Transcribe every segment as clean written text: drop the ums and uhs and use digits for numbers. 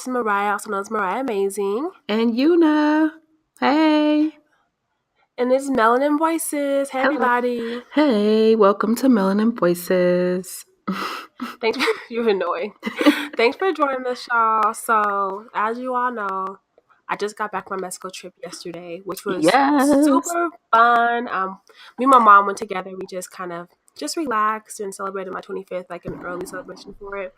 is Mariah, also known as Mariah Amazing. And Yuna. Hey. And this is Melanin Voices. Hey, Hello. everybody. Hey, welcome to Melanin Voices. Thanks for, you're annoying. Thanks for joining us, y'all. So, as you all know, I just got back from my Mexico trip yesterday, which was super fun. Me and my mom went together. We just kind of just relaxed and celebrated my 25th, like an early celebration for it.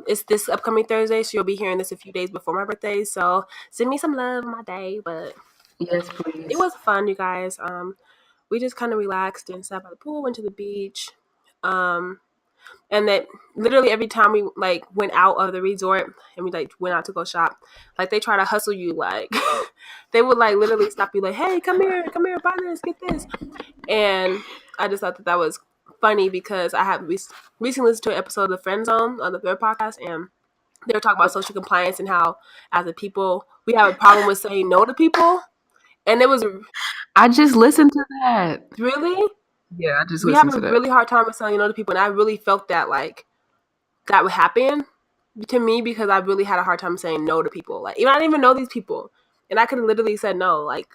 It's this upcoming Thursday, so you'll be hearing this a few days before my birthday. So send me some love on my day. But yes, please. It was fun, you guys. We just kind of relaxed and sat by the pool, went to the beach. And that literally every time we like went out of the resort and we like went out to go shop, like they try to hustle you, like they would like literally stop you, like, hey, come here, buy this, get this. And I just thought that was funny because I have recently listened to an episode of The Friend Zone on the third podcast, and they were talking about social compliance and how as a people we have a problem with saying no to people. And it was I just listened to that. Really? Yeah, I just we listened have to a that. really hard time with saying no to people, and I really felt that like that would happen to me because I really had a hard time saying no to people. Like, even I didn't even know these people, and I could have literally said no, like,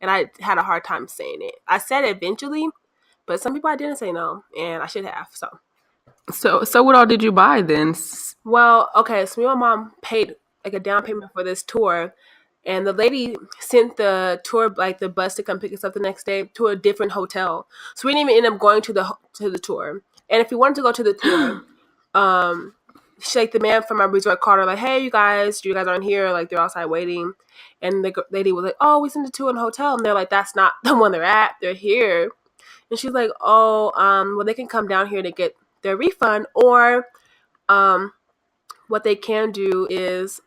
and I had a hard time saying it. I said it eventually, but some people I didn't say no, and I should have. So what all did you buy then? Well, okay, so me and my mom paid like a down payment for this tour, and the lady sent the tour, like the bus to come pick us up the next day to a different hotel. So we didn't even end up going to the tour. And if we wanted to go to the tour, she, like the man from my resort called her like, hey, you guys aren't here, like they're outside waiting. And the lady was like, oh, we sent it to a hotel. And they're like, that's not the one they're at, they're here. And she's like, oh, well, they can come down here to get their refund, or what they can do is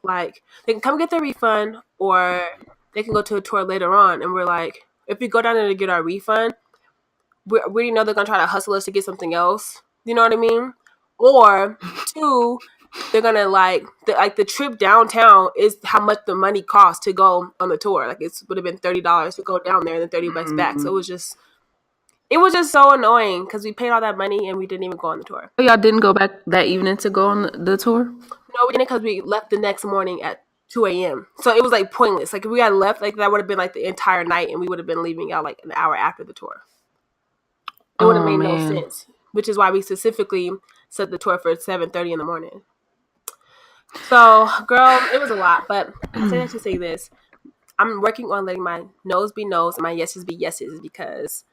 like they can come get their refund, or they can go to a tour later on. And we're like, if we go down there to get our refund, we already know they're gonna try to hustle us to get something else, you know what I mean? Or two, they're gonna like the trip downtown is how much the money costs to go on the tour. Like it would have been $30 to go down there and then $30 back. So it was just so annoying because we paid all that money and we didn't even go on the tour. Y'all didn't go back that evening to go on the tour? No, we didn't, because we left the next morning at 2 a.m. So it was like pointless. Like if we had left, like that would have been like the entire night, and we would have been leaving out like an hour after the tour. It would have made no sense, which is why we specifically set the tour for 7:30 in the morning. So, girl, it was a lot, but I say that to say this. I'm working on letting my no's be no's and my yeses be yeses, because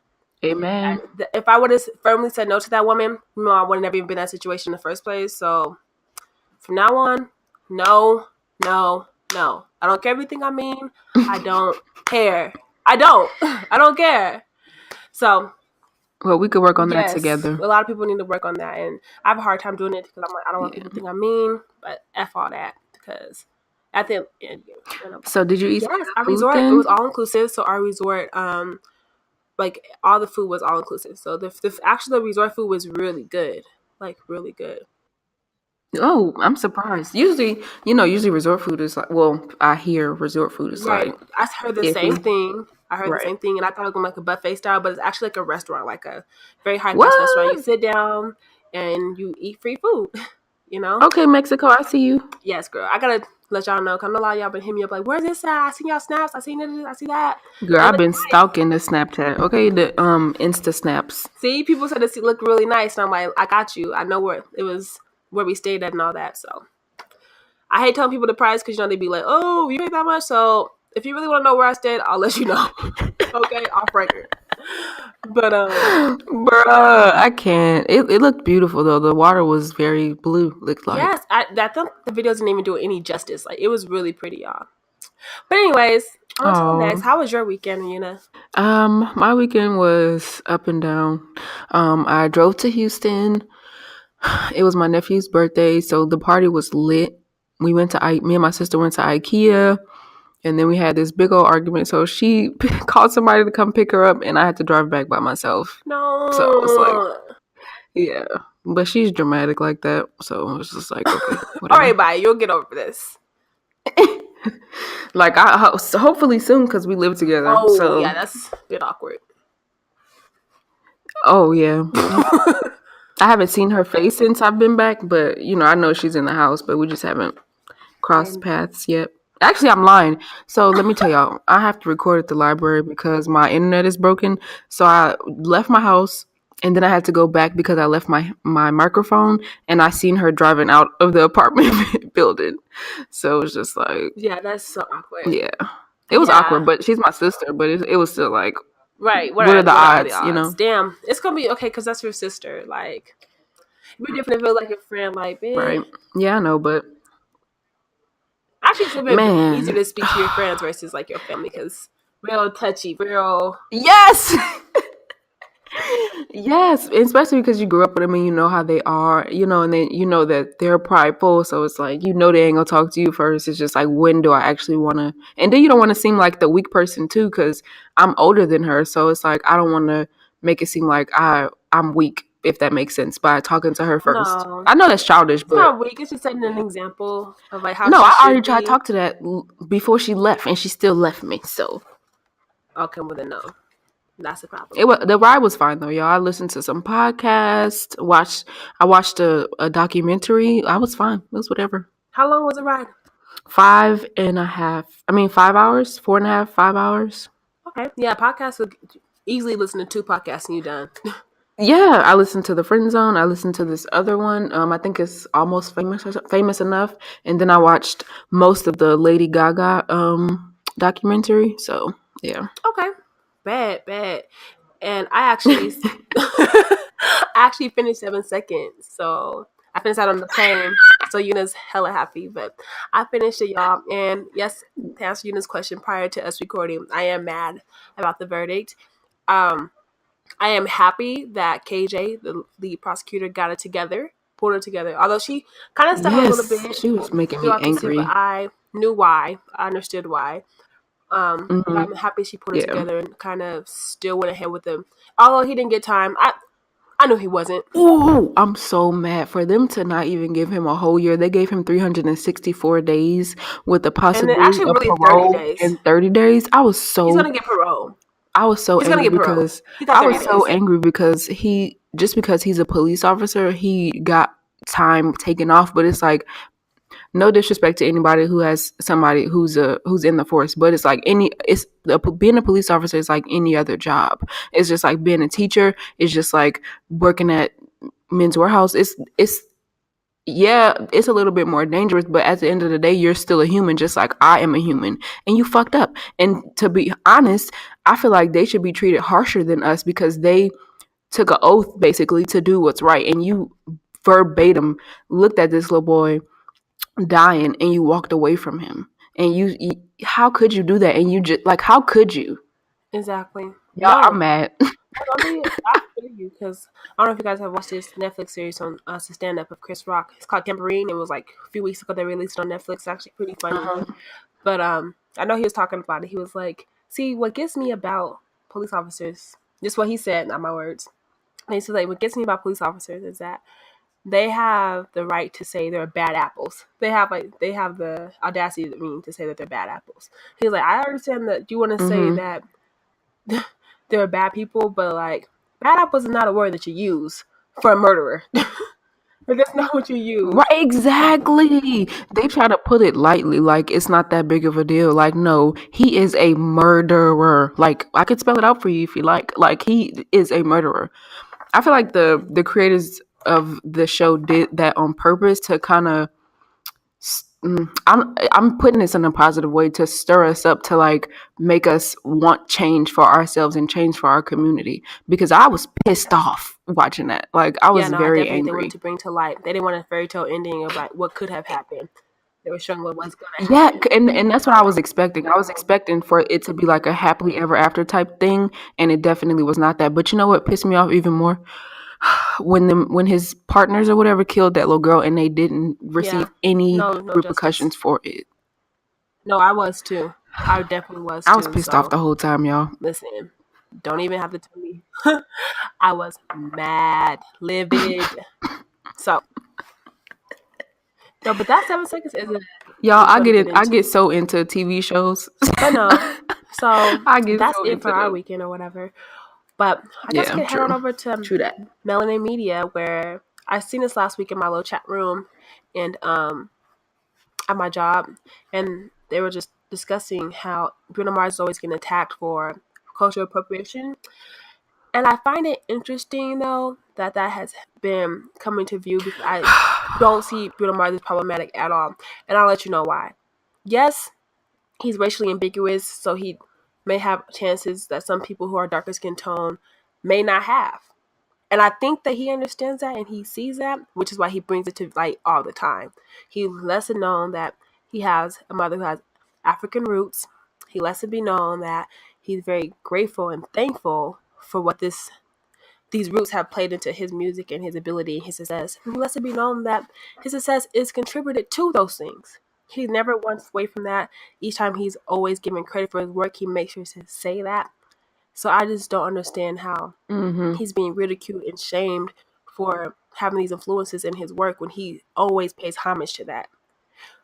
amen. If I would have firmly said no to that woman, I would have never even been in that situation in the first place. So from now on, no. I don't care if you think I mean. I don't care. I don't care. So, well, we could work on that together. A lot of people need to work on that, and I have a hard time doing it because I'm like, I don't want people to think I mean, but F all that, because at the end, So did you eat? Yes, our resort, it was all inclusive. So our resort, like all the food was all inclusive. So the resort food was really good, like really good. Oh, I'm surprised. Usually resort food is like, well, I hear resort food is right. like. I heard the same thing. The same thing, and I thought it was going to be like a buffet style, but it's actually like a restaurant, like a very high class restaurant. You sit down and you eat free food, you know? Okay, Mexico, I see you. Yes, girl. I got to let y'all know, because I know a lot of y'all been hitting me up like, where's this at? I seen y'all snaps. I seen it. I see that. Girl, I've been stalking the Snapchat. Okay, the Insta snaps. See, people said it looked really nice, and I'm like, I got you. I know where it was, where we stayed at and all that. So I hate telling people the price, because they'd be like, oh, you paid that much? So if you really want to know where I stayed, I'll let you know. Okay, off record. But bruh, I can't. It looked beautiful though. The water was very blue. Looked like. Yes, I thought the videos didn't even do it any justice. Like it was really pretty, y'all. But anyways, on to the next. How was your weekend, Yuna? My weekend was up and down. I drove to Houston. It was my nephew's birthday, so the party was lit. Me and my sister went to IKEA, and then we had this big old argument. So she called somebody to come pick her up, and I had to drive back by myself. No. So it was like, yeah. But she's dramatic like that, so it was just like, okay, whatever. All right, bye. You'll get over this. Like, hopefully soon, because we live together. Oh, so. Yeah, that's a bit awkward. Oh, yeah. I haven't seen her face since I've been back, but I know she's in the house, but we just haven't crossed And paths yet. Actually, I'm lying. So let me tell y'all, I have to record at the library because my internet is broken. So I left my house and then I had to go back because I left my microphone and I seen her driving out of the apartment building. So it was just like, yeah, that's so awkward. yeah, it was Yeah. awkward, but she's my sister, but it was still like, Right. what are the What are the odds, odds? Damn. It's gonna be okay because that's your sister. Like, it'd be different if it was like your friend. Like, Right. Yeah, I know, but actually, it's a bit easier man, to speak to your friends versus like your family because real touchy, real. yes. Yes, especially because you grew up with them and you know how they are, and then you know that they're prideful. So it's like, they ain't gonna talk to you first. It's just like, when do I actually want to? And then you don't want to seem like the weak person too, because I'm older than her. So it's like, I don't want to make it seem like I'm weak, if that makes sense, by talking to her first. No, I know that's childish, it's but not weak. It's just setting an example of like how no, she I already should tried to be. talk to that before she left, and she still left me. So Okay, well then no, that's the problem. the ride was fine though, y'all. I listened to some podcasts, I watched a documentary. I was fine. It was whatever. How long was the ride? 5.5. I mean, 5 hours, 4.5, 5 hours. Okay, yeah, podcasts would easily listen to two podcasts and you done. Yeah, I listened to the Friend Zone. I listened to this other one. I think it's almost famous enough. And then I watched most of the Lady Gaga documentary. So yeah. Okay, bad. And I actually, I actually finished 7 seconds. So I finished out on the plane. So Yuna's hella happy, but I finished it, y'all. And yes, to answer Yuna's question prior to us recording, I am mad about the verdict. Um, I am happy that KJ, the lead prosecutor, got it together, pulled it together. Although she kind of stumbled a little Yes, bit she was making me throughout the suit, but angry. I knew why. I understood why. But Hmm. I'm happy she pulled it Yeah. together and kind of still went ahead with him. Although he didn't get time, I knew he wasn't. Ooh, I'm so mad for them to not even give him a whole year. They gave him 364 days with the And then possibility actually, of really 30 parole days. in 30 days. He's gonna get parole. I was so He's gonna angry get parole. because He got 30 days. because he's a police officer, he got time taken off, but it's like, no disrespect to anybody who has somebody who's in the force, but it's like being a police officer is like any other job. It's just like being a teacher. It's just like working at Men's Warehouse. It's yeah, it's a little bit more dangerous, but at the end of the day, you're still a human, just like I am a human, and you fucked up. And to be honest, I feel like they should be treated harsher than us because they took an oath basically to do what's right, and you verbatim looked at this little boy dying and you walked away from him, and you how could you do that? And you just like, how could you? Exactly. Y'all, I'm No. mad. I feel you because I don't know if you guys have watched this Netflix series on the stand up of Chris Rock. It's called Tambourine. It was like a few weeks ago they released it on Netflix. It's actually pretty funny. Uh-huh. But I know he was talking about it. He was like, "See, what gets me about police officers, just what he said, not my words." And he said, like, what gets me about police officers is that they have the right to say they're bad apples. They have the audacity, to say that they're bad apples. He's like, I understand that you want to say Mm-hmm. that they're bad people, but like, bad apples is not a word that you use for a murderer. But that's not what you use. Right, exactly. They try to put it lightly, like it's not that big of a deal. Like, no, he is a murderer. Like, I could spell it out for you if you like. Like, he is a murderer. I feel like the creators of the show did that on purpose to kind of. I'm putting this in a positive way to stir us up to like make us want change for ourselves and change for our community, because I was pissed off watching that. Like, I Yeah, was no, I very definitely they wanted angry. to bring to light. They didn't want a fairy tale ending of like what could have happened. They were showing what was going to Yeah, happen. and that's what I was expecting. I was expecting for it to be like a happily ever after type thing, and it definitely was not that. But you know what pissed me off even more? When his partners or whatever killed that little girl and they didn't Yeah, receive any no justice. repercussions for it. No, I was too. I definitely was I was too. pissed off So the whole time, y'all. listen, don't even have to tell me. I was mad, livid. So no, but that 7 seconds isn't Y'all, we want to get I into. get so into TV shows. But no, so I get that's so it for into our them. weekend or whatever. But I guess I Yeah, could head on true. over to True that. Melanin Media, where I seen this last week in my little chat room, and at my job, and they were just discussing how Bruno Mars is always getting attacked for cultural appropriation. And I find it interesting, though, that that has been coming to view, because I don't see Bruno Mars as problematic at all. And I'll let you know why. Yes, he's racially ambiguous, so he may have chances that some people who are darker skin tone may not have. And I think that he understands that and he sees that, which is why he brings it to light all the time. He lets it known that he has a mother who has African roots. He lets it be known that he's very grateful and thankful for what these roots have played into his music and his ability and his success. And he lets it be known that his success is contributed to those things. He's never once away from that. Each time he's always giving credit for his work, he makes sure to say that. So I just don't understand how Mm-hmm. he's being ridiculed and shamed for having these influences in his work when he always pays homage to that.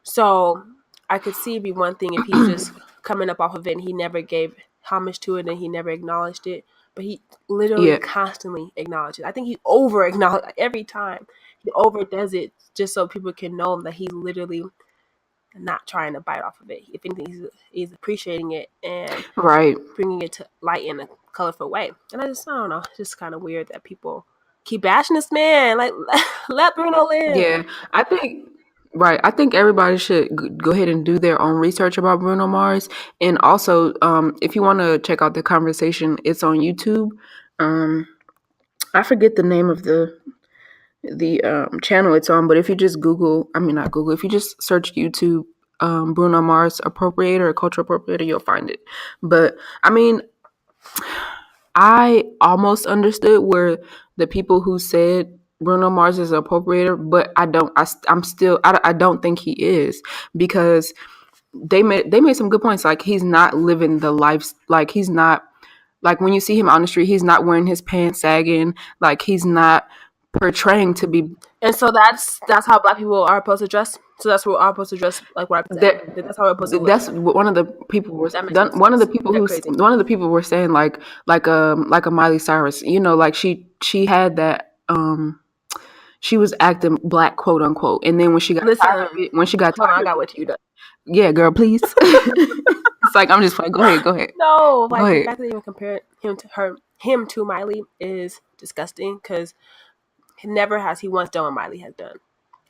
So I could see it'd be one thing if he's just coming up off of it and he never gave homage to it and he never acknowledged it. But he literally Yeah. constantly acknowledges. I think he over acknowledges every time. He overdoes it just so people can know that he's literally not trying to bite off of it. If anything, he's appreciating it and Right. bringing it to light in a colorful way. And I don't know, it's just kind of weird that people keep bashing this man. Like, let Bruno live. Yeah. I think right. I think everybody should go ahead and do their own research about Bruno Mars. And also, if you want to check out the conversation, it's on YouTube. Um, I forget the name of the channel it's on, but if you just Google, I mean not Google, if you just search YouTube, Bruno Mars appropriator or cultural appropriator, you'll find it. But I mean, I almost understood where the people who said Bruno Mars is an appropriator, but I don't. I'm still. I don't think he is, because they made some good points. Like, he's not living the life. Like, he's not, like, when you see him on the street, he's not wearing his pants sagging. Like, he's not portraying to be And so that's how black people are supposed to dress. So that's what we're supposed to dress, like what I'm saying. that. That's how we're supposed to That's look. what one of the people was That makes no one of the sense. people They're who crazy. one of the people were saying, like a Miley Cyrus, like she had that, she was acting black, quote unquote, and then when she got tired of Listen, it, when she got hold on, tired I of got it, what you done. yeah, girl, please. It's like, I'm just like, go ahead, No, go like the ahead. fact that they even compare him to Miley is disgusting, because never has he once done what Miley has done.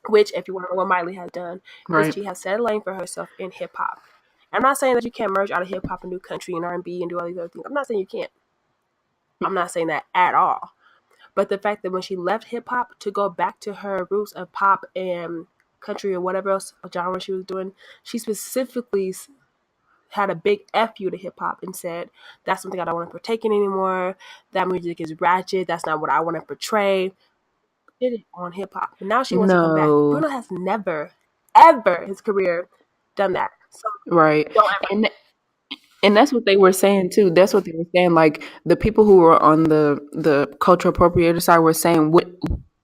Which, if you want to know what Miley has done, is Right. she has set a lane for herself in hip hop. I'm not saying that you can't merge out of hip hop and do country and R&B and do all these other things. I'm not saying you can't. I'm not saying that at all. But the fact that when she left hip hop to go back to her roots of pop and country or whatever else genre she was doing, she specifically had a big F you to hip hop and said, that's something I don't want to partake in anymore. That music is ratchet. That's not what I want to portray. Did it on hip hop. And now she wants to come back. No. Bruno has never, ever in his career done that. So Right. don't ever. And that's what they were saying too. That's what they were saying. Like, the people who were on the cultural appropriator side were saying, "What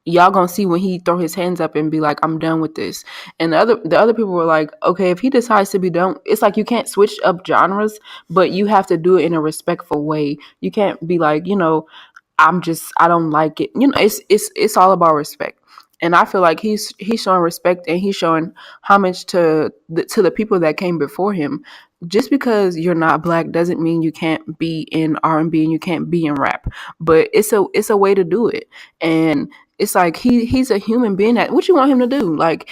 y'all gonna see when he throw his hands up and be like, I'm done with this." And the other people were like, "Okay, if he decides to be done, it's like, you can't switch up genres, but you have to do it in a respectful way. You can't be like, I don't like it. It's all about respect." And I feel like he's showing respect, and he's showing homage to the people that came before him. Just because you're not black doesn't mean you can't be in R&B and you can't be in rap. But it's a way to do it. And it's like, he's a human being. That what you want him to do? Like,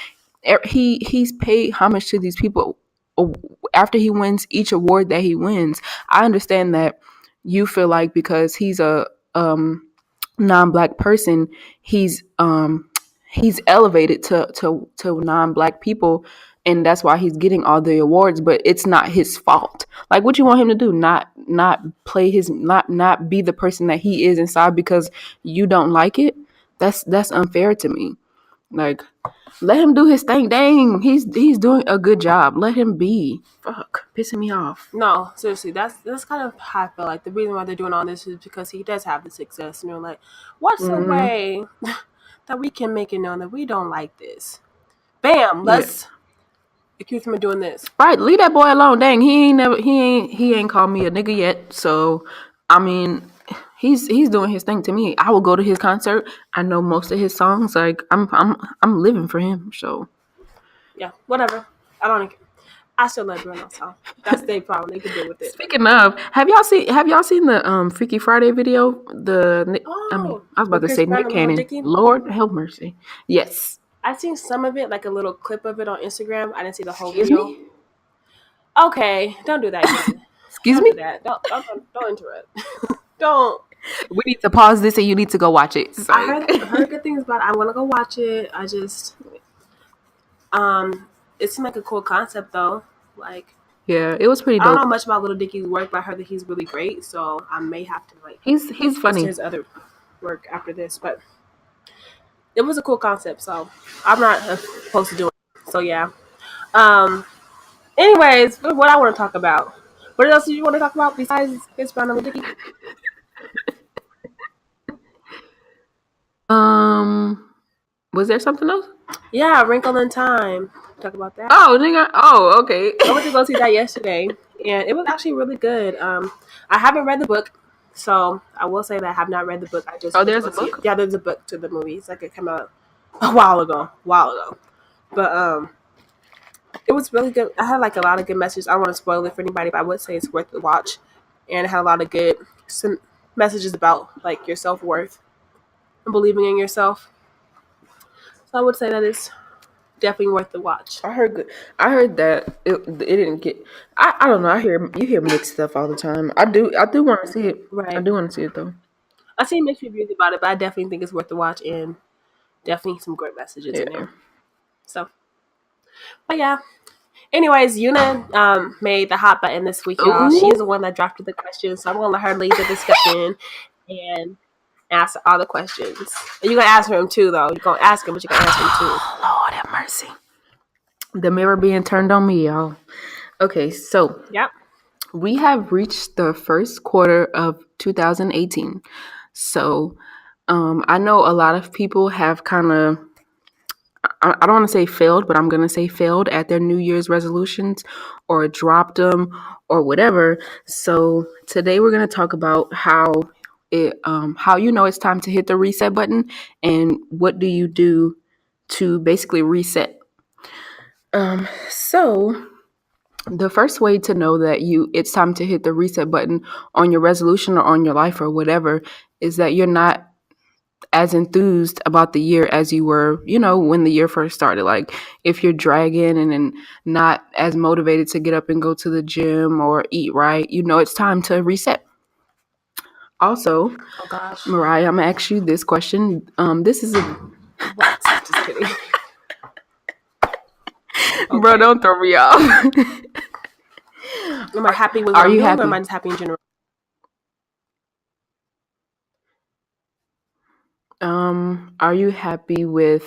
he's paid homage to these people after he wins each award that he wins. I understand that you feel like, because he's a non-black person, he's elevated to non-black people, and that's why he's getting all the awards. But it's not his fault. Like, what you want him to do? Not play his, not be the person that he is inside because you don't like it? That's unfair to me. Like, let him do his thing. Dang, he's doing a good job. Let him be. Fuck, pissing me off. No, seriously, that's kind of how I feel like the reason why they're doing all this is because he does have the success. And they're like, what's a Mm-hmm. way that we can make it known that we don't like this? Bam, Yeah. let's accuse him of doing this. Right, leave that boy alone. Dang, he ain't called me a nigga yet. So, I mean, he's doing his thing to me. I will go to his concert. I know most of his songs. Like I'm living for him. So Yeah, whatever. I don't. I still love Bruno, so that's their problem. They can deal with it. speaking of, have y'all seen the Freaky Friday video? Oh, I was about with to Chris say Brown Nick and Lil Cannon. Dicky. Lord have mercy. Yes. I seen some of it, like a little clip of it on Instagram. I didn't see the whole Excuse video. me. Okay, don't do that again. Excuse Don't do me. that. Don't interrupt. Don't. We need to pause this, and you need to go watch it. It's I like, heard good things about it. I want to go watch it. I just it seemed like a cool concept though. Like yeah, it was pretty I don't know dope. much about Little Dicky's work, but I heard that he's really great. So I may have to like He's listen to funny. his other work after this. But it was a cool concept. So I'm not opposed to doing it. So yeah. Um. Anyways, what I want to talk about. What else do you want to talk about besides Chris Brown and Lil Dicky? Was there something else? Yeah, Wrinkle in Time. Talk about that. Oh, nigga. Oh, okay. I went to go see that yesterday, and it was actually really good. I haven't read the book, so I will say that I have not read the book. I just Oh, went to there's go a see it. book. Yeah, there's a book to the movie. It's like it came out a while ago. But it was really good. I had like a lot of good messages. I don't want to spoil it for anybody, but I would say it's worth the watch, and it had a lot of good some messages about like your self worth and believing in yourself. So I would say that it's definitely worth the watch. I heard good. I heard that it didn't get. I don't know. You hear mixed stuff all the time. I do want to see it. I Right. do want to see it though. I've seen mixed reviews about it, but I definitely think it's worth the watch and definitely some great messages in Yeah. there. So, but yeah. Anyways, Yuna made the hot button this week, y'all. Ooh. She's the one that drafted the questions, so I'm gonna let her lead the discussion and ask all the questions. And you're gonna ask him too, though. You're gonna ask him, but you're gonna answer him too. Lord have mercy. The mirror being turned on me, y'all. Okay, so Yep. we have reached the first quarter of 2018. So I know a lot of people have kind of, I don't want to say failed, but I'm going to say failed at their New Year's resolutions or dropped them or whatever. So today we're going to talk about how you know it's time to hit the reset button and what do you do to basically reset. So the first way to know that it's time to hit the reset button on your resolution or on your life or whatever is that you're not as enthused about the year as you were, when the year first started. Like if you're dragging and then not as motivated to get up and go to the gym or eat right, it's time to reset. Also, Oh gosh. Mariah, I'm gonna ask you this question. This is a What? Just kidding. bro. Okay. Don't throw me off. Am I happy with what Are I'm you doing, or happy? am I just happy in general? Are you happy with?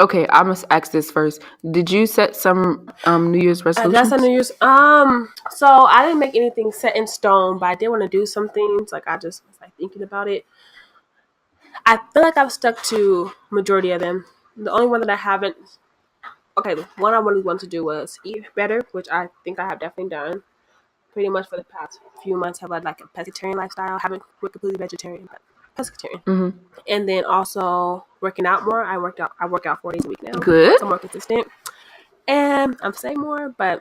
Okay, I must ask this first. Did you set some New Year's That's a resolutions? New Year's. So I didn't make anything set in stone, but I did want to do some things. Like I just was like thinking about it. I feel like I've stuck to majority of them. The only one that I haven't. Okay, the one I really wanted to do was eat better, which I think I have definitely done. Pretty much for the past few months, I've led like a pescatarian lifestyle. I haven't been completely vegetarian, but pescatarian. Mm-hmm. And then also working out more. I work out 4 days a week now. Good. So I'm more consistent. And I'm saying more, but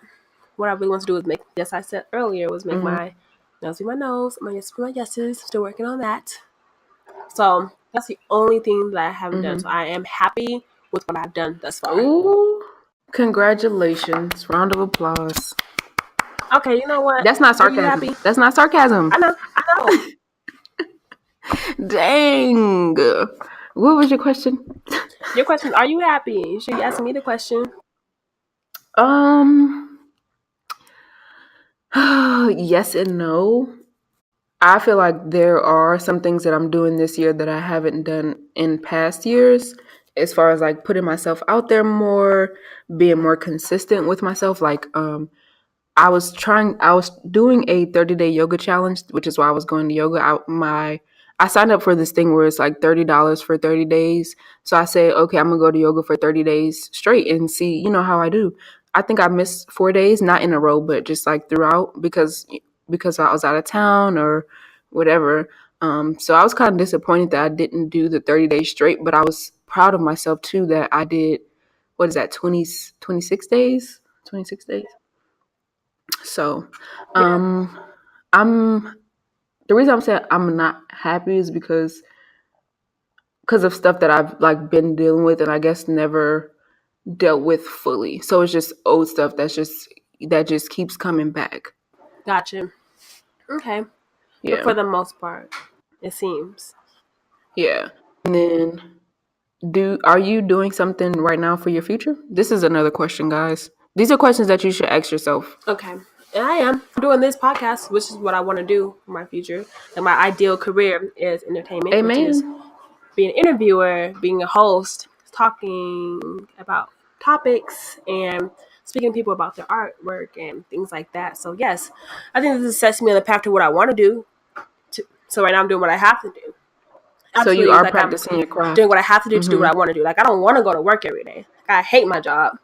what I really want to do is make, as I said earlier, was make my nose be my nose, my yes be my yeses. Still working on that. So that's the only thing that I haven't done. So I am happy with what I've done thus far. Ooh, congratulations! Round of applause. Okay, you know what? That's not Are you sarcasm. happy? That's not sarcasm. I know. Dang. What was your question? Your question, are you happy? You should be asking me the question. Yes and no. I feel like there are some things that I'm doing this year that I haven't done in past years, as far as like putting myself out there more, being more consistent with myself. Like, I was doing a 30-day yoga challenge, which is why I was going to yoga. I signed up for this thing where it's like $30 for 30 days. So I said, okay, I'm gonna go to yoga for 30 days straight and see, how I do. I think I missed 4 days, not in a row, but just like throughout because I was out of town or whatever. So I was kind of disappointed that I didn't do the 30 days straight, but I was proud of myself too that I did, what is that, 26 days? 26 days. So Yeah, I'm the reason I'm saying I'm not happy is because of stuff that I've like been dealing with and I guess never dealt with fully. So it's just old stuff that just keeps coming back. gotcha. Okay, but Yeah. for the most part, it seems. Yeah. And then are you doing something right now for your future? This is another question, guys. These are questions that you should ask yourself. Okay, and I am doing this podcast, which is what I want to do for my future. Like my ideal career is entertainment, which is Amen. being an interviewer, being a host, talking about topics, and speaking to people about their artwork and things like that. So yes, I think this sets me on the path to what I want to do. So right now I'm doing what I have to do. So you Absolutely, are like I'm practicing your doing craft. what I have to do to do what I Mm-hmm. want to do. Like I don't want to go to work every day. Like, I hate my job.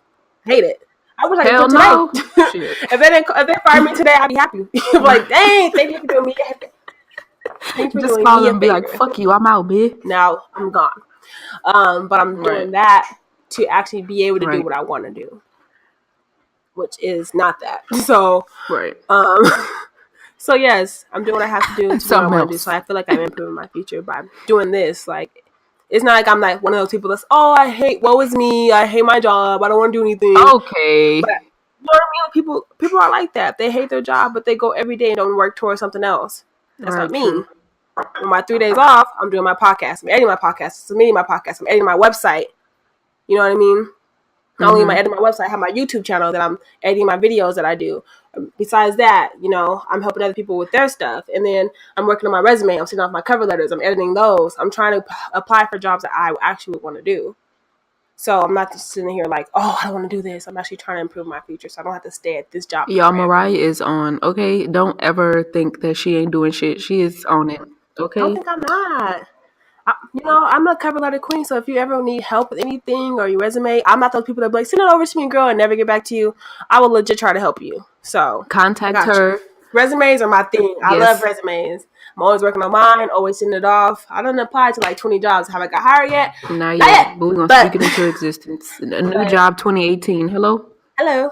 I hate it. I wish I could Hell quit today. no. Shit. If they fire me today, I'd be happy. Like, dang, thank you for doing me a favor. Thanks for Just doing call me a them and be like, favor. fuck you, I'm out, bitch. Now I'm gone. But I'm Right. doing that to actually be able to do Right. what I want to do, which is not that. So, Right. um, so yes, I'm doing what I have to do to do what I Something want to do. So else. I feel like I'm improving my future by doing this. Like, it's not like I'm like one of those people that's, oh, I hate, woe is me, I hate my job, I don't want to do anything. But Okay. you know what I mean? People are like that. They hate their job, but they go every day and don't work towards something else. That's not Right, me. true. On my 3 days off, I'm doing my podcast. I'm editing my podcast, submitting my podcast. I'm editing my website. You know what I mean? Not only am I Mm-hmm. editing my website, I have my YouTube channel that I'm editing my videos that I do. Besides that, I'm helping other people with their stuff. And then I'm working on my resume. I'm sending off my cover letters. I'm editing those. I'm trying to apply for jobs that I actually would want to do. So I'm not just sitting here like, oh, I don't want to do this. I'm actually trying to improve my future so I don't have to stay at this job Y'all, forever. Mariah is on. Okay, don't ever think that she ain't doing shit. She is on it. Don't Okay. think I'm not. I'm a cover letter queen, so if you ever need help with anything or your resume, I'm not those people that be like, send it over to me, girl, and never get back to you. I will legit try to help you. So I Contact got you. her. Resumes are my thing. I love Yes. resumes. I'm always working on mine, always sending it off. I don't apply to like 20 jobs. Have I got hired yet? Not Not yet, yet. but we're gonna speak But it into existence. A new but job 2018. Hello? hello.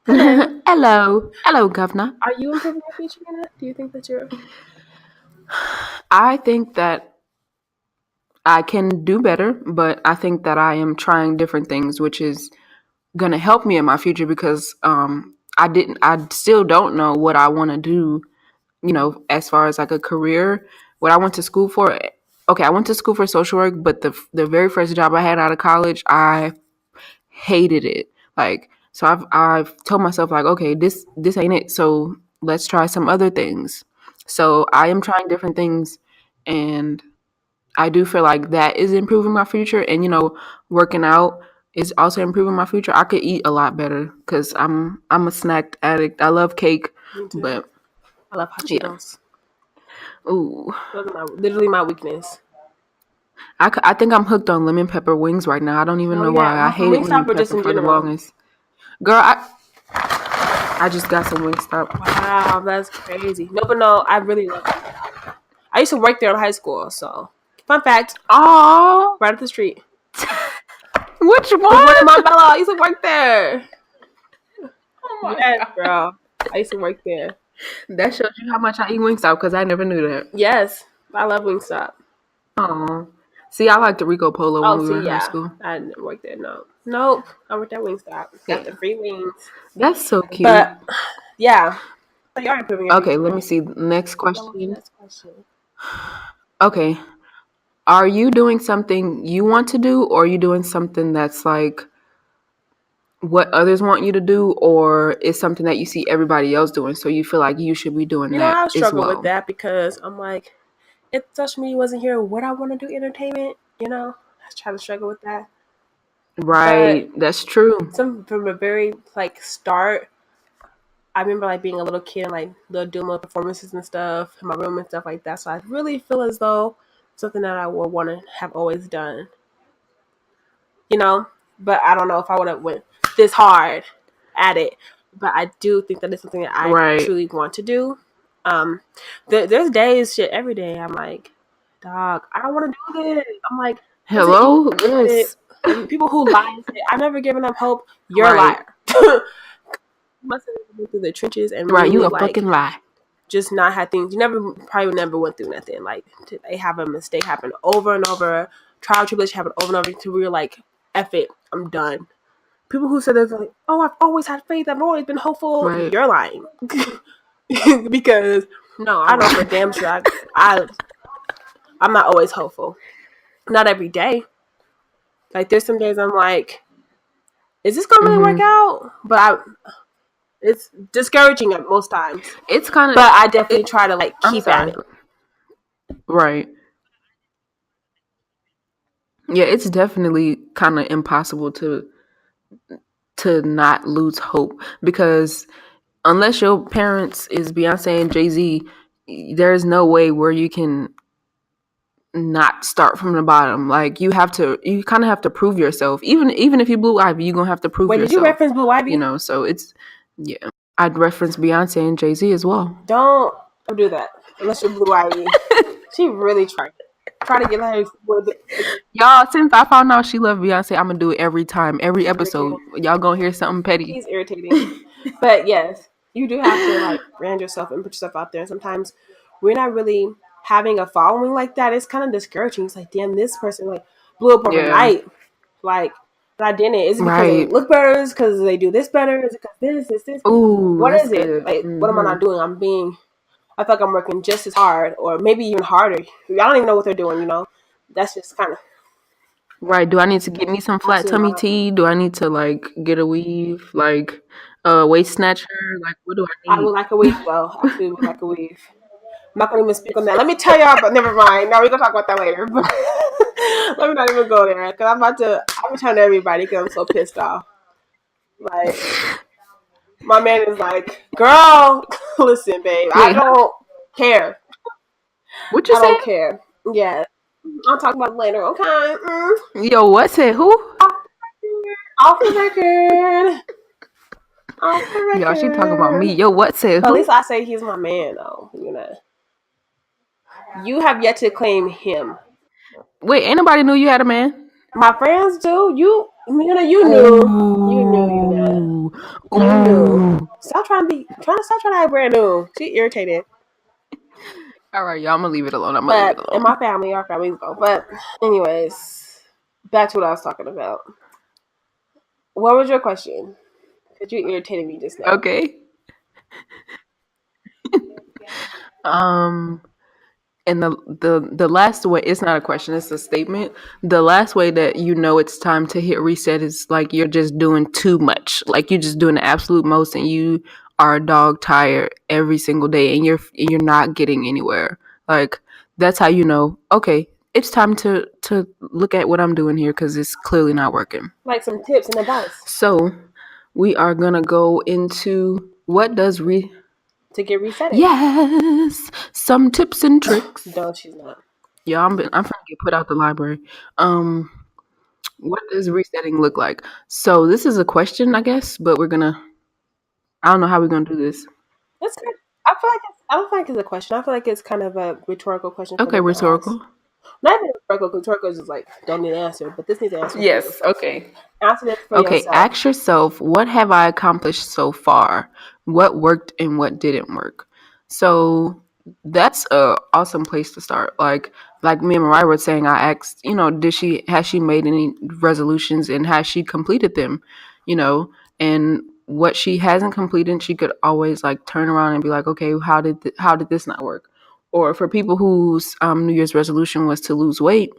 Hello. Hello. Hello, governor. Are you improving your future, Anna? Do you think that you're I think that I can do better, but I think that I am trying different things, which is gonna help me in my future because I still don't know what I want to do, as far as like a career. What I went to school for, okay, I went to school for social work, but the very first job I had out of college, I hated it. Like, so I've told myself like, okay, this ain't it. So let's try some other things. So I am trying different things, and I do feel like that is improving my future. And working out is also improving my future. I could eat a lot better because I'm a snack addict. I love cake, me too? but I love hot yeah. Cheetos. Ooh, Those are literally my weakness. I think I'm hooked on lemon pepper wings right now. I don't even Oh know yeah, why. I well, from hated lemon Wingstop or just pepper in for the general. longest. Girl, I just got some Wingstop. Wow, that's crazy. No, but no, I really love Wingstop. I used to work there in high school, so fun fact, Oh, right up the street. which The one in one? Montbello, I used to work there. Oh my Yes, god. girl. I used to work there. That shows you how much I eat Wingstop because I never knew that. Yes, I love Wingstop. Oh, see, I liked the Rico Polo when Oh, we were see, in high yeah, school. I didn't work there. No, nope. I worked at Wingstop. Got Yeah, the free wings, that's so cute. but yeah. So you are improving your Okay, future. let me see. Next That was the question. next question. Okay, are you doing something you want to do, or are you doing something that's like what others want you to do, or is something that you see everybody else doing, so you feel like you should be doing that I as struggle with well? that because I'm like, if social media wasn't here, would I want to do entertainment? I try to struggle with that. But Right, that's true. from a very like start, I remember like being a little kid and like doing little performances and stuff in my room and stuff like that. So I really feel as though something that I would want to have always done. You know, but I don't know if I would have went this hard at it. But I do think that it's something that I Right. truly want to do. There's days, shit, every day. I'm like, dog, I don't want to do this. I'm like, is it even Hello? worth it? Yes. And people who lie and say, I've never given up hope, you're a Right. liar. You must have been through the trenches and Right. You really a fucking like lie. just not had things. You probably never went through nothing. Like they have a mistake happen over and over, trial tribulation happen over and over until we're like, F it, I'm done. People who said this like, oh, I've always had faith, I've always been hopeful, Right. you're lying. Because No, I I'm know for damn sure I'm not always hopeful. Not every day. Like there's some days I'm like, is this gonna really work out? It's discouraging at most times. It's kind of. But I definitely try to like I'm keep at sorry. it. Right. Yeah, it's definitely kind of impossible to not lose hope because unless your parents is Beyonce and Jay-Z, there's no way where you can not start from the bottom. Like you kind of have to prove yourself. Even if you Blue Ivy, you're gonna have to prove Wait, did you yourself. reference Blue Ivy? So it's yeah. I'd reference Beyonce and Jay-Z as well. Don't do that unless you're Blue Ivy. She really tried. Try to get her with Y'all, since I found out she loved Beyonce, I'm gonna do it every time, every episode. irritating. Y'all gonna hear something petty. He's irritating. But yes, you do have to like brand yourself and put yourself out there. And sometimes we're not really having a following like that. It's kind of discouraging. It's like, damn, this person like blew up Yeah. overnight. Like, but I didn't. Is it because they Right. look better? Is it because they do this better? Is it because this? Ooh, What that's is it? good. Like, what am I not doing? I feel like I'm working just as hard or maybe even harder. I don't even know what they're doing, you know? That's just kind of Right. Do I need to get me some flat absolutely tummy not. tea? Do I need to like get a weave? Like waist snatcher? Like what do I I would need? like a weave, though. Absolutely would like a weave. I'm not gonna even speak on that. Let me tell y'all, but never mind. No, we're gonna talk about that later. But let me not even go there because I'm telling everybody because I'm so pissed off. Like my man is like, girl, listen, babe, I Wait, huh? don't care. What you I said? don't care. Yeah, I'll talk about it later. Okay. Yo, what said who? Off the record. Off the Y'all, she talking about me. record. Yo, what said But at least who? I say he's my man, though. You have yet to claim him. Wait, ain't nobody knew you had a man? My friends do. You knew, Ooh. you knew. Ooh. Stop trying to act brand new. She irritated. All right, y'all, I'm gonna leave it alone. I'm gonna leave it But in alone. my family, our families go. But anyways, back to what I was talking about. What was your question? Because you irritated me just now. Okay. Um And the last way, it's not a question, it's a statement. The last way that you know it's time to hit reset is like you're just doing too much. Like you're just doing the absolute most and you are dog tired every single day and you're not getting anywhere. Like that's how you know, okay, it's time to look at what I'm doing here cuz it's clearly not working. Like some tips and advice So, we are going to go into what does to get resetting. Yes, some tips and tricks. No, she's not. Yeah, I'm finna get put out the library. Um, what does resetting look like? So this is a question, I guess, but I don't know how we're gonna do this. That's good. I don't feel like it's a question. I feel like it's kind of a rhetorical question for Okay, them to ask. rhetorical. Not even rhetorical. Rhetorical is just like don't need an answer, but this needs an answer for you. Yes, okay. Answer this for Okay, yourself. ask yourself, what have I accomplished so far? What worked and what didn't work? So that's a awesome place to start. Like me and Mariah were saying, I asked, has she made any resolutions and has she completed them? You know, and what she hasn't completed, she could always like turn around and be like, okay, how did this not work? Or for people whose New Year's resolution was to lose weight,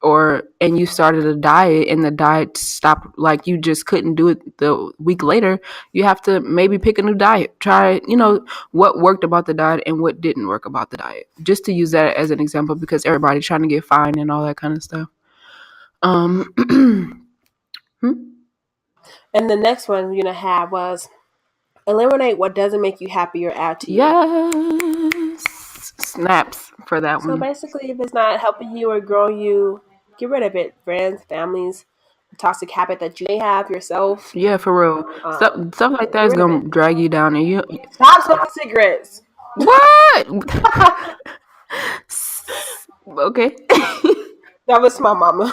and you started a diet and the diet stopped, like you just couldn't do it the week later, you have to maybe pick a new diet, try, what worked about the diet and what didn't work about the diet, just to use that as an example because everybody's trying to get fine and all that kind of stuff. And the next one you're gonna have was eliminate what doesn't make you happy or add to you. Yes, snaps for that So one. basically, if it's not helping you or growing you, get rid of it. Friends, families, a toxic habit that you may have yourself. Yeah, for real. Stuff like that Get is rid of gonna it. drag you down, and you Stop smoking cigarettes. What? Okay. That was my mama.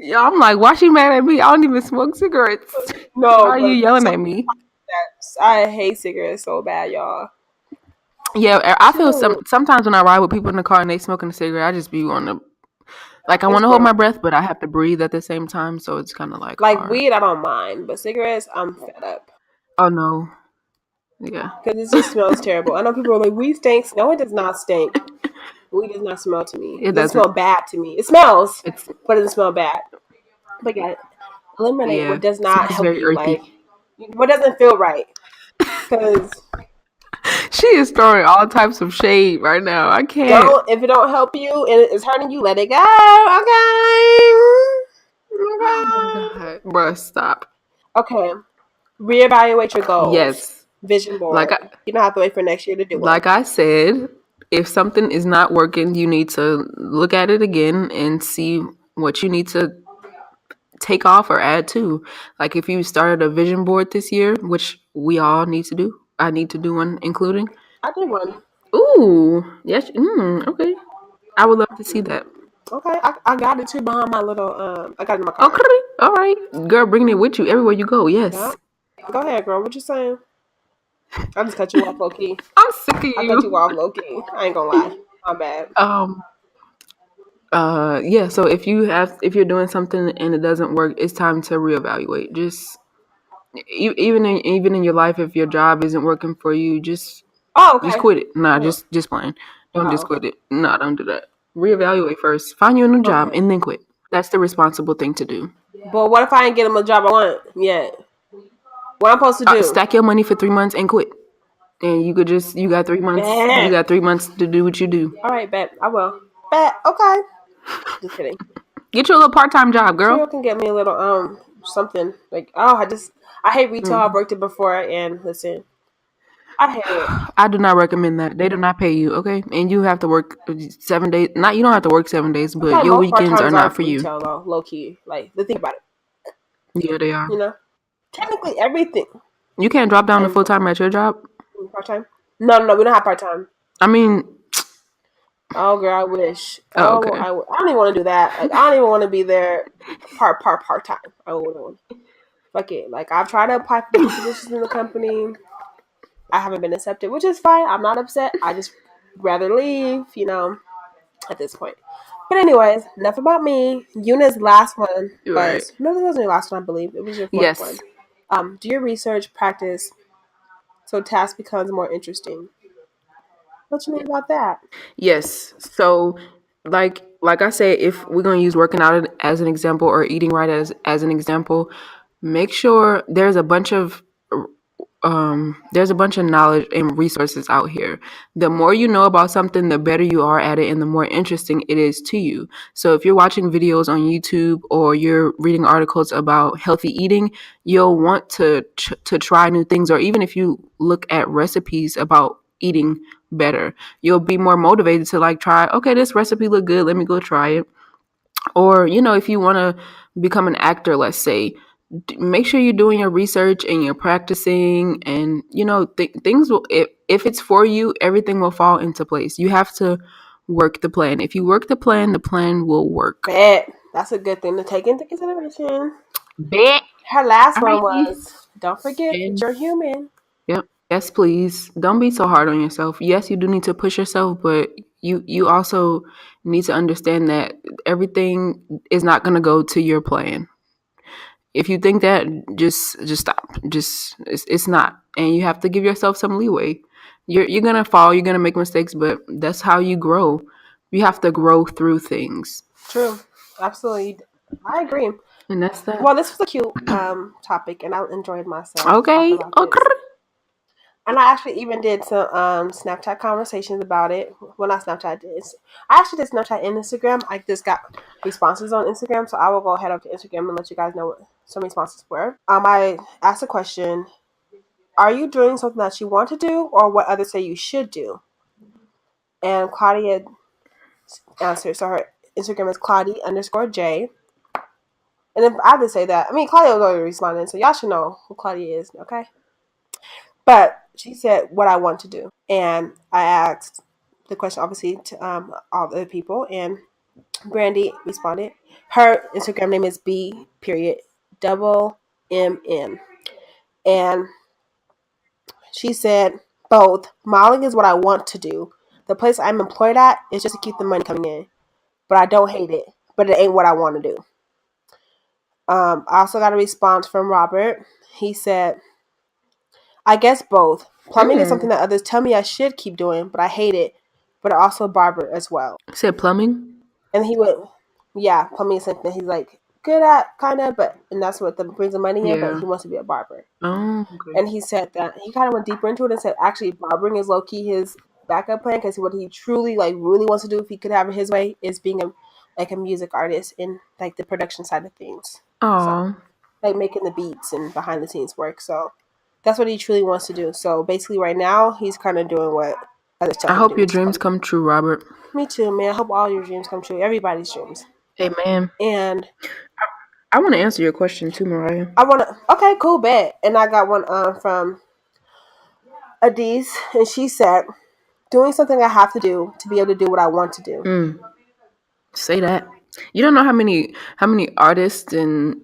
Yeah, I'm like, why she mad at me? I don't even smoke cigarettes. Why No, are you but yelling so at me? I hate cigarettes so bad, y'all. Yeah, I feel Shoot, sometimes when I ride with people in the car and they smoking a cigarette, I just be on the like I it's want to hold gross. my breath, but I have to breathe at the same time, so it's kind of like Like hard. weed, I don't mind, but cigarettes, I'm fed up Oh no, yeah, because it just smells terrible. I know people are like, weed stinks. No, it does not stink. Weed does not smell to me. it It doesn't doesn't. smell bad to me. It smells, It's but it doesn't smell bad. But yeah, eliminate yeah, what does it not smells help very you, like earthy. what doesn't feel right. Because She is throwing all types of shade right now. I can't. don't if it don't help you and it's hurting you, let it go. Okay. Oh my Okay. god, bruh, stop. Okay. Reevaluate your goals. Yes, Vision like board. I You don't have to wait for next year to do one. like I said, if something is not working, you need to look at it again and see what you need to take off or add to. Like if you started a vision board this year, which we all need to do, I need to do one, including. I did one. Ooh, yes. Okay, I would love to see that. Okay. I got it too behind my little I got it in my car. Okay, all right, girl, bringing it with you everywhere you go. Yeah. Yes, Go ahead, girl. What you saying? I just cut you off low key. I'm sick of I cut you you. off low key. I ain't gonna lie. My bad. Um. Yeah. So if you're doing something and it doesn't work, it's time to reevaluate. Just even in your life, if your job isn't working for you, Oh, just okay. quit it. Nah, Oh, just playing. Don't just oh, quit it. Nah, don't do that. Reevaluate first. Find you a new job okay. and then quit. That's the responsible thing to do. But what if I ain't get him a job I want yet? What I'm supposed to do? Stack your money for 3 months and quit. And you got 3 months. You Bet. got 3 months to do what you do. All right, bet. I will. Bet. Okay. Just kidding. Get you a little part time job, Sure, you girl. can get me a little something like I hate retail. I've Mm. worked it before, and listen, I hate it. I do not recommend that. They do not pay you, okay? And you have to work 7 days. Not you don't have to work 7 days, I feel but like your most part weekends are times not are for you. retail though, low key. Like the thing about it, Yeah, they are. you know, technically everything You can't drop down to is full time at your job. part time. No, no, no, we don't have part time. I mean, Oh, girl, I wish. oh, Oh, okay. I don't even want to do that. Like, I don't even want to be there part time. I wouldn't. Fuck it. Like, I've tried to apply for different positions in the company. I haven't been accepted, which is fine. I'm not upset. I just rather leave, at this point. But anyways, enough about me. Yuna's last one You're right. was no, that wasn't your last one. I believe it was your fourth one. Yes. Do your research, practice, so task becomes more interesting. What you mean about that? Yes. So, like I said, if we're gonna use working out as an example or eating right as an example, make sure there's a bunch of knowledge and resources out here. The more you know about something, the better you are at it and the more interesting it is to you. So if you're watching videos on YouTube or you're reading articles about healthy eating, you'll want to try new things, or even if you look at recipes about eating better, you'll be more motivated to like try, okay, this recipe look good, let me go try it. Or if you want to become an actor, let's say, make sure you're doing your research and you're practicing, and things will, if it's for you, everything will fall into place. You have to work the plan. If you work the plan will work. Bet. That's a good thing to take into consideration. Bet. Her last All one right. was don't forget that And you're human. yep. Yes, please. Don't be so hard on yourself. Yes, you do need to push yourself, but you also need to understand that everything is not going to go to your plan. If you think that, just stop. Just it's not, and you have to give yourself some leeway. You're gonna fall, you're gonna make mistakes, but that's how you grow. You have to grow through things, True. Absolutely. I agree. and that's that. Well, this was a cute topic, and I enjoyed myself talking Okay, about okay. this. And I actually even did some Snapchat conversations about it. Well, not Snapchat. I actually did Snapchat and Instagram. I just got responses on Instagram, so I will go ahead up to Instagram and let you guys know what some responses were. I asked a question: are you doing something that you want to do, or what others say you should do? And Claudia answered. So her Instagram is Claudia_J. And if I had to say that, I mean, Claudia was already responding, so y'all should know who Claudia is, okay? But she said what I want to do, and I asked the question obviously to all the other people, and Brandy responded. Her Instagram name is B period double MN, and she said both modeling is what I want to do. The place I'm employed at is just to keep the money coming in, but I don't hate it. But it ain't what I want to do. I also got a response from Robert. He said, I guess both. Plumbing is something Mm. that others tell me I should keep doing, but I hate it. But also barber as well. Said plumbing. And he went, yeah, plumbing is something that he's like good at, kind of, but and that's what brings the money in. But Yeah. he wants to be a barber. Oh, okay. And he said that he kind of went deeper into it and said actually barbering is low key his backup plan because what he truly like really wants to do if he could have it his way is being a music artist in like the production side of things. So Oh, like making the beats and behind the scenes work. So that's what he truly wants to do. So basically, right now he's kind of doing what others tell I him to hope do, your which is dreams plumbing. come true, Robert. Me too, man. I hope all your dreams come true. Everybody's dreams. Amen. And I want to answer your question too, Mariah. I want to. Okay, cool, bet. And I got one from Adise, and she said, "Doing something I have to do to be able to do what I want to do." Say that. You don't know how many artists and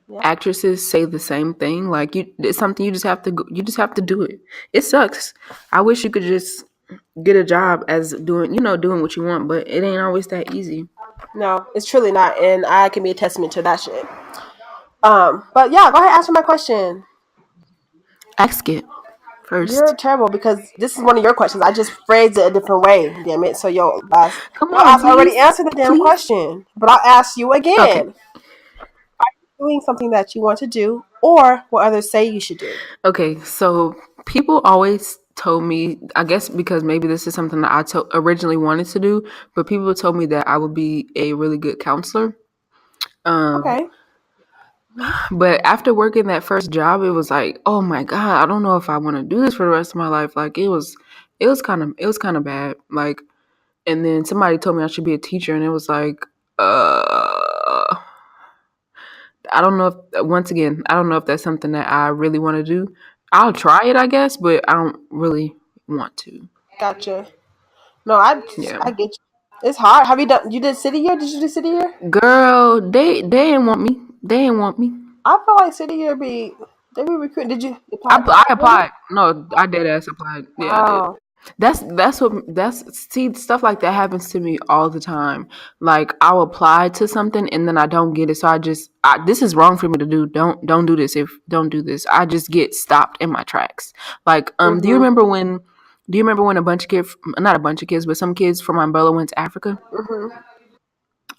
Yeah. actresses say the same thing. Like it's something you just have to you just have to do it. It sucks. I wish you could just get a job as doing what you want, but it ain't always that easy. No, it's truly not, and I can be a testament to that shit. But yeah, go ahead, answer my question. Ask it You're first. terrible because this is one of your questions. I just phrased it a different way. Damn it! So Come your on, ass already please, answered the damn please. question. But I'll ask you Okay, again. Doing something that you want to do, or what others say you should do. okay. So people always told me, I guess because maybe this is something that originally wanted to do, but people told me that I would be a really good counselor. Um, Okay. Mhm. But after working that first job, it was like, oh my God, I don't know if I want to do this for the rest of my life. Like it was kind of bad. Like, and then somebody told me I should be a teacher, and it was like, uh, I don't know if once again, I don't know if that's something that I really want to do. I'll try it, I guess, but I don't really want to. Gotcha. No, I Yeah, get you. It's hard. Have you done? You did city year? Did you do city year? girl, they didn't want me. They didn't want me. I feel like city year they be recruiting. Did you I, apply for I that already? applied. No, I did ass applied. Yeah, I did. Oh, That's see, stuff like that happens to me all the time. Like I'll apply to something and then I don't get it, so this is wrong for me to do. Don't do this. If don't do this, I just get stopped in my tracks. Like do you mhm, remember when? Do you remember when a bunch of kids, not a bunch of kids, but some kids from Umbrella went to Africa? mhm.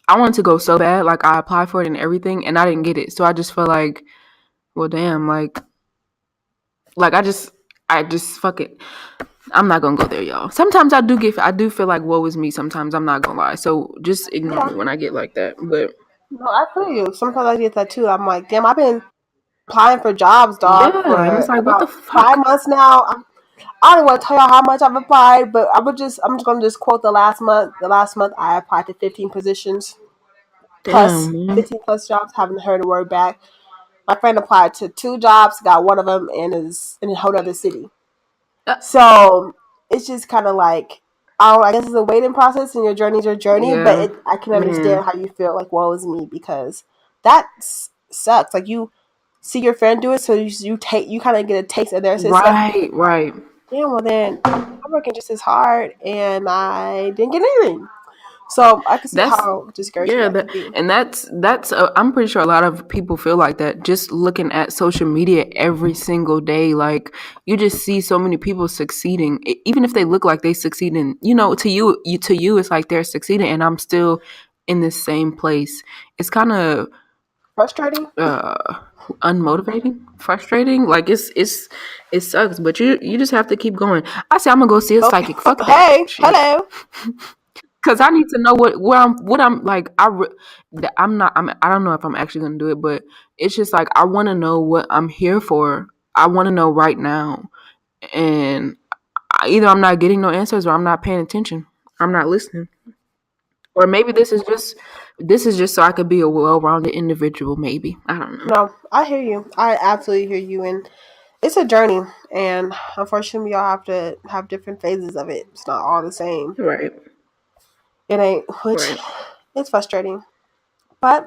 I wanted to go so bad, like I applied for it and everything, and I didn't get it. So I just felt like, well, damn, like I just fuck it. I'm not gonna go there, y'all. Sometimes I do feel like woe is me. Sometimes I'm not gonna lie. So just ignore Yeah. me when I get like that. But No, I feel you. Sometimes I get that too. I'm like, damn, I've been applying for jobs, dog, yeah, and it's for like what the about 5 fuck? months now. I don't want to tell y'all how much I've applied, but I'm just gonna just quote the last month. The last month I applied to 15 positions plus Damn, man. 15 plus jobs. Haven't heard a word back. My friend applied to 2 jobs, got one of them, and is in a whole other city. Uh, So it's just kind of like, I guess it's a waiting process, and your journey's your journey. But yeah, I can understand man. how you feel like woe is me because that sucks. Like you see your friend do it, so you kind of get a taste of their success. Right, right. Yeah, well then I'm working just as hard, and I didn't get anything. So I can see That's how discouraging yeah, that can be. that's I'm pretty sure a lot of people feel like that just looking at social media every single day. Like you just see so many people succeeding, even if they look like they succeed in, to you it's like they're succeeding, and I'm still in the same place. It's kind of Frustrating. uh unmotivating, frustrating. Like it sucks, but you just have to keep going. I say I'm gonna go see a Okay. psychic. Fuck that Hey, shit. hello. Cause I need to know what I'm like. I don't know if I'm actually gonna do it, but it's just like I want to know what I'm here for. I want to know right now, and either I'm not getting no answers or I'm not paying attention. I'm not listening, or maybe this is just so I could be a well-rounded individual. Maybe I don't know. No, I hear you. I absolutely hear you, and it's a journey, and unfortunately, we all have to have different phases of it. It's not all the same. Right. It ain't, which Right. it's frustrating. But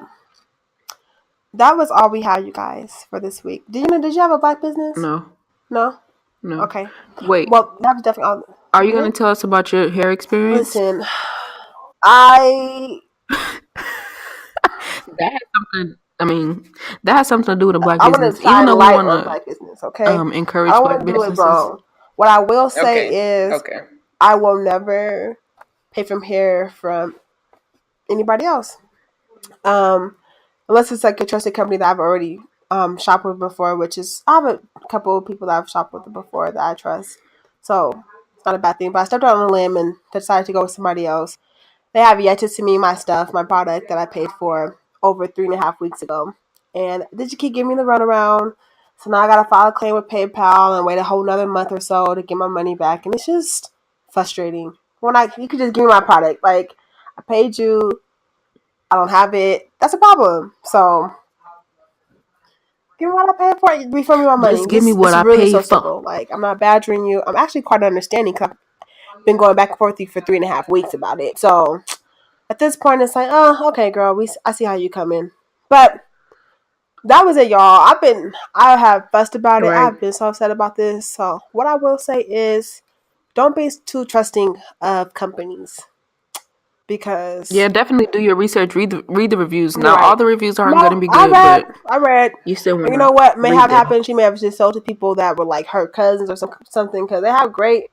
that was all we had, you guys, for this week. Did you have a black business? No. No. No. Okay. Wait. Well, that was definitely all. Are you Hmm? going to tell us about your hair experience? Listen, I That has something. I mean, that has something to do with a black I want business. to Even shine though we light want on to black business. Okay. I encourage don't black want to do it businesses. wrong. What I will say Okay. is Okay. I will never pay from hair from anybody else. Um, unless it's like a trusted company that I've already shopped with before, which is I have a couple of people that I've shopped with before that I trust. So it's not a bad thing. But I stepped out on a limb and decided to go with somebody else. They have yet to send me my stuff, my product that I paid for over 3.5 weeks ago. And they just keep giving me the runaround. So now I gotta file a claim with PayPal and wait a whole another month or so to get my money back. And it's just frustrating. When you could just give me my product. Like I paid you, I don't have it. That's a problem. So give me what I paid for. Refund me my money. Just give me Just what it's I really paid so for. simple. Like I'm not badgering you. I'm actually quite understanding because I've been going back and forth with you for 3.5 weeks about it. So at this point, it's like, oh, okay, girl, I see how you come in. But that was it, y'all. I have fussed about it. Right. I've been so upset about this. So what I will say is, don't be too trusting of companies because Yeah, definitely do your research. Read the reviews. you're Now, all right. the reviews aren't going to No, be good, but I read. you still And want you know to what may read have them. happened? She may have just sold to people that were like her cousins or something because they have great.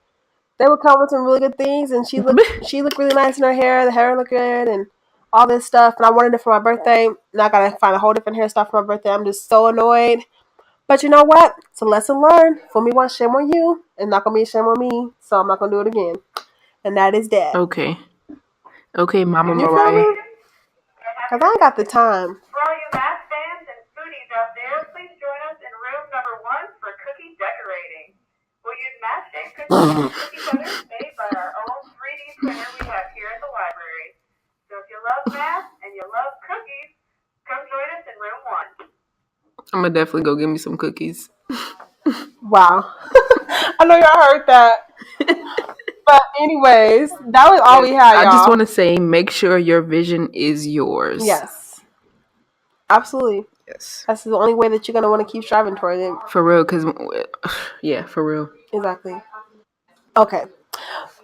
They would come with some really good things, and she looked really nice in her hair. The hair looked good, and all this stuff. And I wanted it for my birthday. Now I gotta find a whole different hairstyle for my birthday. I'm just so annoyed. But you know what? It's a lesson learned. For me, one shame on you, and not gonna be a shame on me. So I'm not gonna do it again. And that is that. Okay. Okay, Mama You feel Mariah. me? Cause I ain't got the time. For all you math fans and foodies out there, please join us in room number 1 for cookie decorating. We'll use math-shaped cookie cutters made by our own 3D printer we have here at the library. So if you love math and you love cookies, come join us in room 1. I'm going to definitely go get me some cookies. Wow. I know y'all heard that. But anyways, that was all Yes. we had, I just y'all. want to say make sure your vision is yours. Yes. Absolutely. Yes. That's the only way that you're gonna want to keep striving toward it. For real, because, yeah, for real. Exactly. Okay.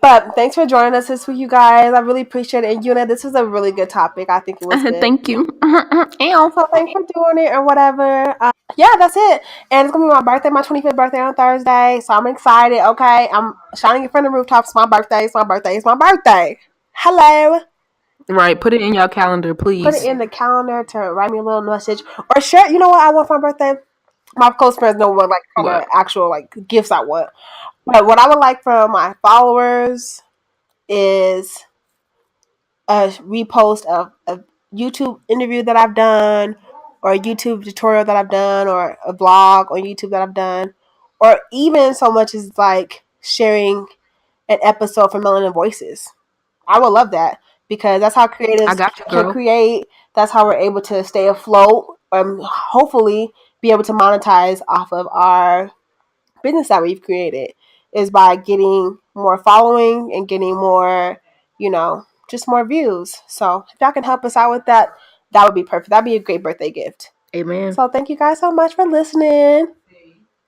But thanks for joining us this week, you guys. I really appreciate it. And Yuna, this was a really good topic. I think it was good. Thank you. Ow. So thanks for doing it or whatever. Yeah, that's it. And it's gonna be my birthday, my 25th birthday on Thursday. So I'm excited. Okay, I'm shining in front of the rooftops. It's my birthday. It's my birthday. It's my birthday. Hello. Right, put it in your calendar, Put it please. in the calendar to write me a little message or share. You know what I want for my birthday? My close friends know what like kind of What? actual like gifts I want. But what I would like from my followers is a repost of a YouTube interview that I've done, or a YouTube tutorial that I've done, or a vlog on YouTube that I've done, or even so much as like sharing an episode from Melanin Voices. I would love that because that's how I creatives got you, can girl. create. That's how we're able to stay afloat and hopefully be able to monetize off of our business that we've created is by getting more following and getting more, just more views. So if y'all can help us out with that, that would be perfect. That'd be a great birthday gift. Amen. So thank you guys so much for listening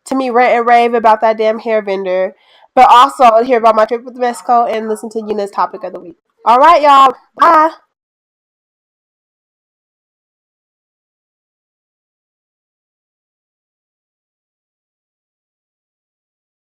to me rant and rave about that damn hair vendor, but also hear about my trip with Mexico and listen to Yuna's topic of the week. All right, y'all. Bye.